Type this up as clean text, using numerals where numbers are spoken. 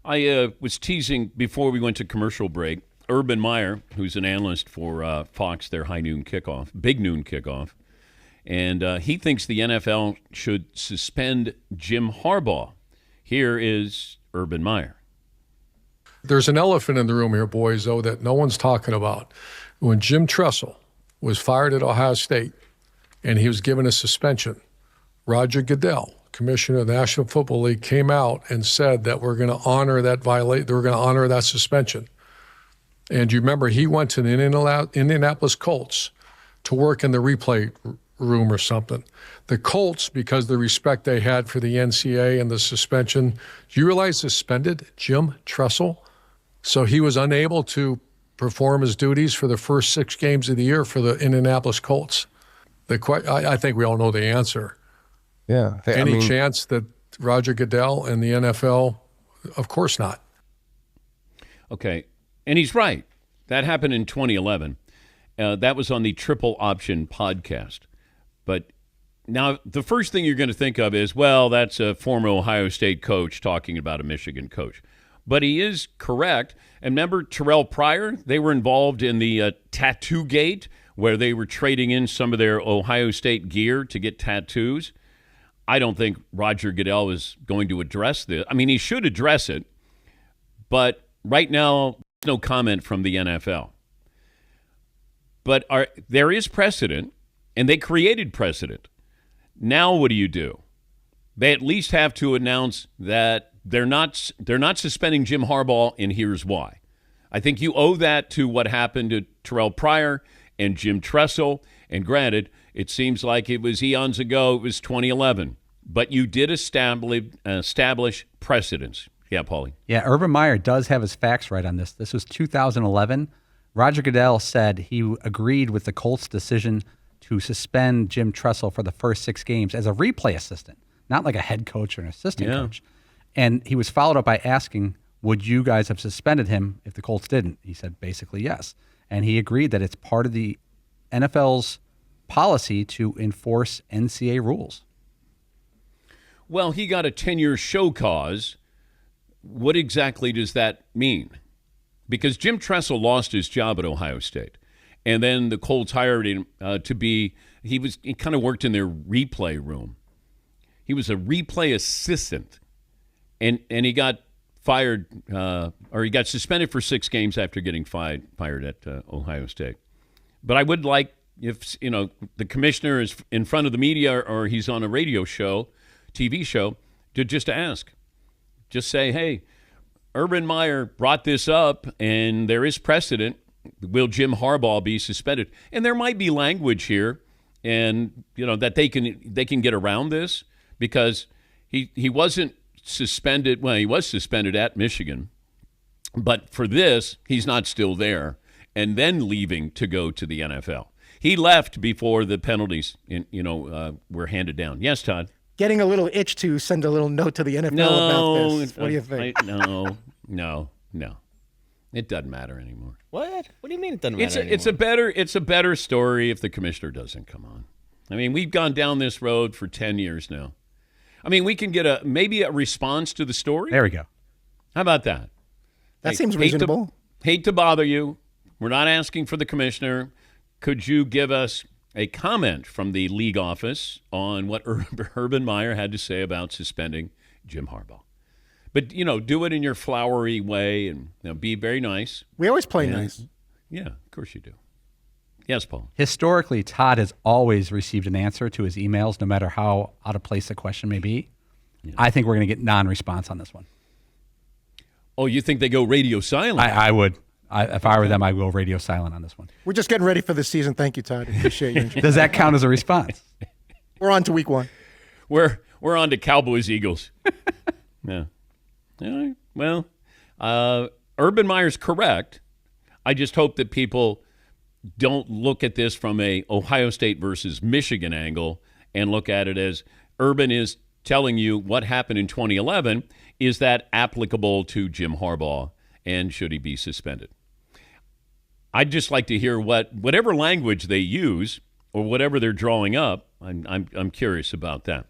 I was teasing before we went to commercial break. Urban Meyer, who's an analyst for Fox, their big noon kickoff, and he thinks the NFL should suspend Jim Harbaugh. Here is Urban Meyer. There's an elephant in the room here, boys, though, that no one's talking about. When Jim Tressel was fired at Ohio State and he was given a suspension, Roger Goodell, commissioner of the National Football League, came out and said that we're going to honor that suspension. And you remember he went to the Indianapolis Colts to work in the replay room or something. The Colts, because of the respect they had for the NCAA and the suspension, do you realize suspended Jim Tressel? So he was unable to perform his duties for the first 6 games of the year for the Indianapolis Colts. I think we all know the answer. Yeah. Any chance that Roger Goodell and the NFL? Of course not. Okay. And he's right. That happened in 2011. That was on the Triple Option podcast. But now the first thing you're going to think of is, well, that's a former Ohio State coach talking about a Michigan coach. But he is correct. And remember Terrell Pryor? They were involved in the tattoo gate where they were trading in some of their Ohio State gear to get tattoos. I don't think Roger Goodell is going to address this. I mean, he should address it. But right now, no comment from the NFL. But there is precedent, and they created precedent. Now what do? They at least have to announce that they're not suspending Jim Harbaugh, and here's why. I think you owe that to what happened to Terrell Pryor and Jim Tressel. And granted, it seems like it was eons ago. It was 2011. But you did establish precedents. Yeah, Paulie. Yeah, Urban Meyer does have his facts right on this. This was 2011. Roger Goodell said he agreed with the Colts' decision to suspend Jim Tressel for the first 6 games as a replay assistant, not like a head coach or an assistant coach. And he was followed up by asking, would you guys have suspended him if the Colts didn't? He said basically yes. And he agreed that it's part of the NFL's policy to enforce NCAA rules. Well, he got a 10-year show cause. What exactly does that mean? Because Jim Tressel lost his job at Ohio State. And then the Colts hired him he kind of worked in their replay room. He was a replay assistant. And he got fired, or he got suspended for 6 games after getting fired at Ohio State. But I would like, if the commissioner is in front of the media or he's on a radio show, TV show, to just ask. Just say, hey, Urban Meyer brought this up, and there is precedent. Will Jim Harbaugh be suspended? And there might be language here, and that they can get around this, because he wasn't suspended. Well, he was suspended at Michigan, but for this, he's not still there, and then leaving to go to the NFL. He left before the penalties, were handed down. Yes, Todd. Getting a little itch to send a little note to the NFL about this. What do you think? No. It doesn't matter anymore. What? What do you mean it doesn't matter anymore? It's a better story if the commissioner doesn't come on. I mean, we've gone down this road for 10 years now. I mean, we can get maybe a response to the story. There we go. How about that? That seems reasonable. Hate to bother you. We're not asking for the commissioner. Could you give us a comment from the league office on what Urban Meyer had to say about suspending Jim Harbaugh? But, do it in your flowery way and be very nice. We always play nice. Yeah, of course you do. Yes, Paul. Historically, Todd has always received an answer to his emails, no matter how out of place the question may be. Yeah. I think we're going to get non-response on this one. Oh, you think they go radio silent? I would. If I were them, I'd go radio silent on this one. We're just getting ready for the season. Thank you, Todd. Appreciate you. Does that count as a response? We're on to week 1. We're on to Cowboys-Eagles. Yeah. All right. Well, Urban Meyer's correct. I just hope that people don't look at this from a Ohio State versus Michigan angle and look at it as Urban is telling you what happened in 2011. Is that applicable to Jim Harbaugh, and should he be suspended? I'd just like to hear whatever language they use or whatever they're drawing up. I'm curious about that.